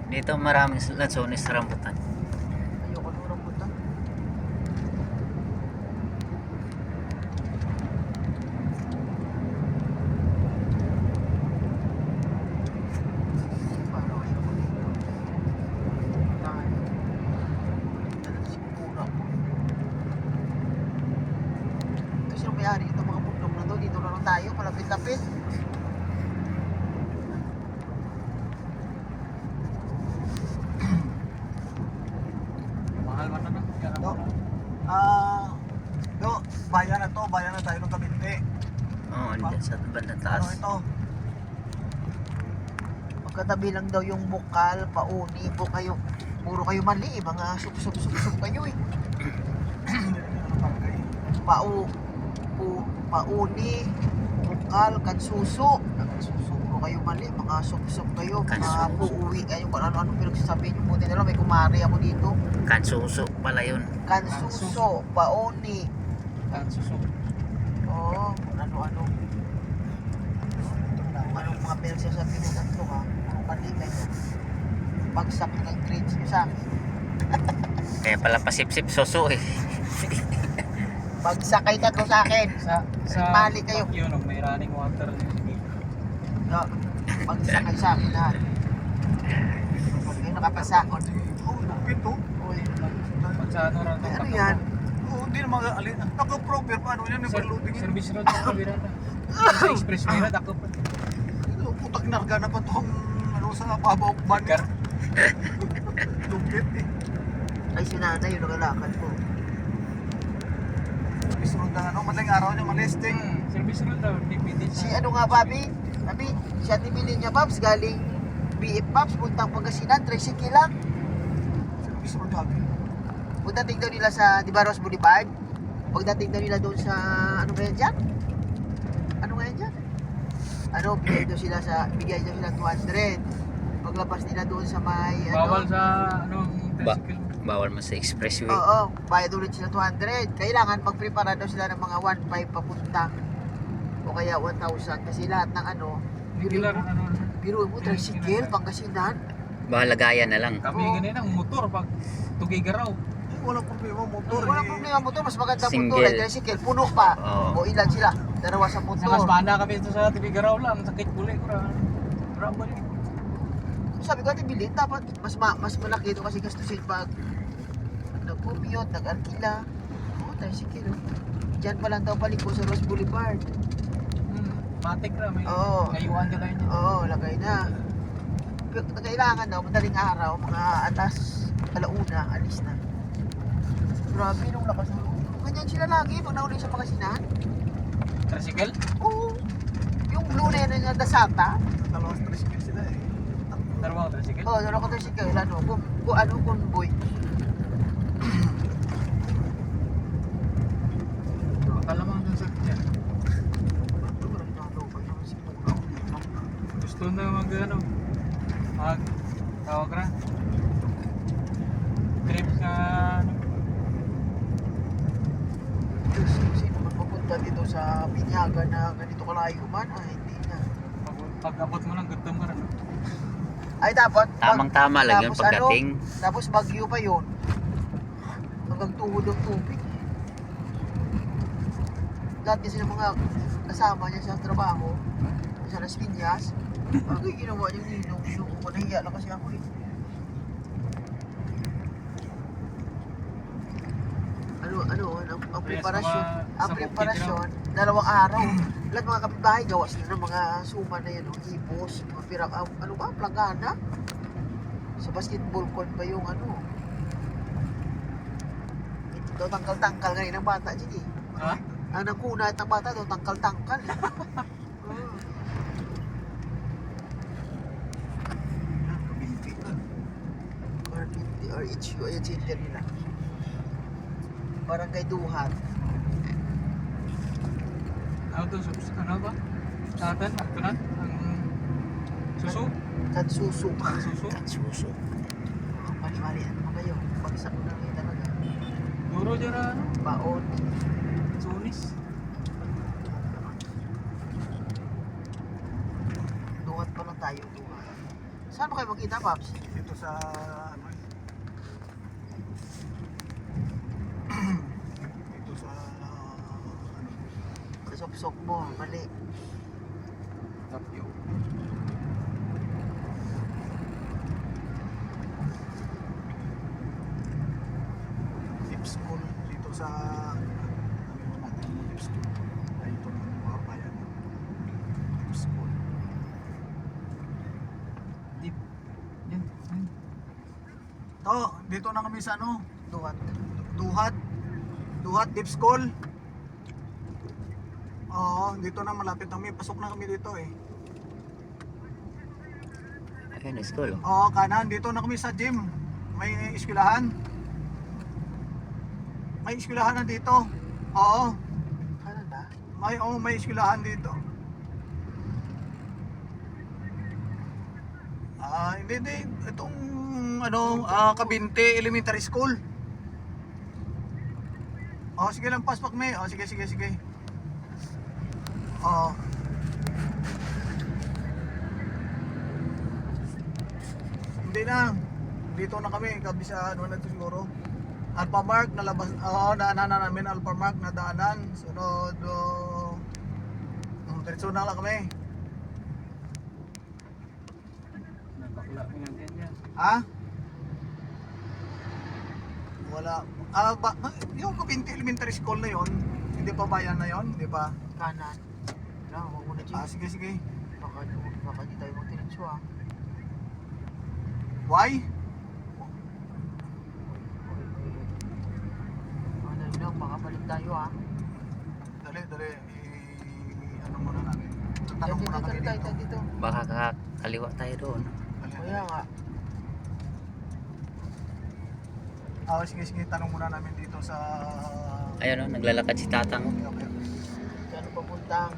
Dito maraming lansones sa rambutan. Ayoko nung rambutan. Paano ayoko dito? Dahil dala si Pura ko. Ito sino may-ari ito mga bundok na to. Dito na lang tayo, malapit-lapit. Mahal man na. Do. Do, bayan na tayo ng Kabinte. Oo, andyan sa bandang taas. Ano ito? Pagkatabi lang daw yung bukal, pauni po kayo. Puro kayo mali, mga sup-sup kayo eh. Pauni, bukal, kansuso. Puro kayo mali, mga sup kayo. Mga Kansuso. puuwi kayo, kung ano-ano pinagsasabihin nyo. Buti na lang, may kumari ako dito. Kansuso pala yun. Kansuso, pauni. Suso. Oo, ano-ano. Anong mga pinagsasabihin nyo tatlo ha? Puro mali kayo. Bagsak ng grades nyo sa akin. Kaya pala pasipsip suso eh. Bagsak kayo tatlo sa akin. Sa Mali kayo. Yun, may running water. No, bagsak kayo sa akin lahat. Huwag kayo nakapasa. Oh, lupit to. Uy, Pag sa ano rin. ay, ano yan? Oh, hindi naman alin. Naka-proper paano yan? Overloading yan. Service road sa kabira na. Sa expressway na, dako pa. Putak narga na pa tong ano sa pabawakban. Gar. Lupit eh. Ay, si nanay yung nakalakad ko. Isrod na ano, madaling araw niya malesting. Service road daw, DPD Si ano nga, Bobby? Bobby, si Ate Billy niya, Pops, galing BF Pops, puntang Pangasinan, tricycle lang. Isrod dati. Pagdating daw nila sa, di ba, Ross Boulevard? Pagdating daw nila doon sa, ano ba yan dyan? Ano nga yan dyan? Ano, bigay daw sila 200. Paglabas nila doon sa may, Bawal ano, sa ano, tricycle. Bawal mo sa expressway. oo, bayad ulit sila 200. Kailangan magprepara daw sila ng mga 1,500 papunta. O kaya 1,000 kasi lahat ng ano, Regular, ano. biro mo, tricycle, Pangasinan. Bahalagayan na lang. Kami ganyan ang motor pag tugigaraw. Eh, walang problema motor. Walang eh. problema mo to, mas maganda mo to, Single. like tricycle, puno pa. Oo. O ilan sila? Dalawa sa Sa mas motor. mana kami ito sa tugigaraw lang, sakit puli ko ra. Rambal. Sabi ko, Ate Billy, dapat mas malaki ito kasi gastusin pag nag-commute, nag-arkila. Oo, tricycle. Diyan pa lang daw balik ko sa Ross Boulevard. Matik ra may. Oo. Kayuan ka tayo niya. Oo, lagay na. Pero kailangan daw, madaling araw, mga atas, alauna, alis na. Grabe nung lakas ng loob. Ganyan sila lagi pag nauli sa Pangasinan. Tricycle? Oo. Yung blue na yan na Dasata. Dalawang tricycle sila eh. Dalawang tricycle? Oo, dalawa ko tricycle. Ano, convoy. Makalamang dun sa kanya. Gusto na mag ano, mag tawag na. Trip na ano. Sino man pupunta dito sa Binyaga na ganito kalayo man? Hindi na. Pag abot mo lang, gutom ka rin. Ay, dapat. Tamang-tama lang yung tapos pagdating. Tapos bagyo pa yun. Hanggang tuhod ng tubig. Lahat kasi ng mga kasama niya sa trabaho, sa Las Piñas, bagay ginawa niyang ninong. Ko nahiya lang kasi ako eh. Ang preparasyon, sa preparasyon, dalawang araw. Lahat mga kapitbahay gawas na ng mga suma na yan, hipos, mga pirang, ano ba, plangana. Sa basketball court pa yung ano. Ito daw tangkal-tangkal ngayon ng bata, Gigi. Ha? Ang nangkunat ng bata daw, tangkal-tangkal. RHU, ayan si Inter nila. Barangay Duhat. Ano to? Ano ba? Satan? Tunan? Ang suso? Kansuso. Suso? Kansuso. Mali-mali ano kayo. Bagsak ko na rin talaga. Duro dyan na ano? Baon. Sunis? Duhat pa lang tayo. Duhat. Saan ba kayo magkita, Paps? Dito sa ano dito sa ano Sa sop-sop mo, mali. Tapio. Tip school dito sa ano natin yung tip school. Ay ito na yung mga bayan. Tip school. Deep. Yan. Yan. To, dito na kami sa ano, Duhat. Duhat Deep School. Oo, dito na malapit na kami. Pasok na kami dito eh. Ayun, school. Oh. Oo, kanan. Dito na kami sa gym. May eskwelahan. May eskwelahan na dito. Oo. Kanan na? May eskwelahan dito. Hindi. Itong ano, Kabinte Elementary School. Oh, sige lang, paspak me. Oh, sige. Oh. Hindi na. Dito na kami, kabisa ano na ito siguro. Alphamark na labas. Daanan na namin Alphamark na daanan. Sunod diretso na lang kami. Napakula ko yan yan. Ha? Wala. Yung Kabinte Elementary School na yon, hindi pa bayan na yon, di ba? Kanan. Wala, huwag mo na, Jim. Sige. Baka di tayo magtinitso, ah. Why? Ano yun lang, baka balik tayo, ah. Dali. Ano muna namin. Tanong muna kami dito. Dito. Baka kakaliwa tayo doon. Kaya nga. Sige, tanong muna namin dito sa... Ayun, oh, naglalakad si Tatang. oh. Okay. Saan papuntang?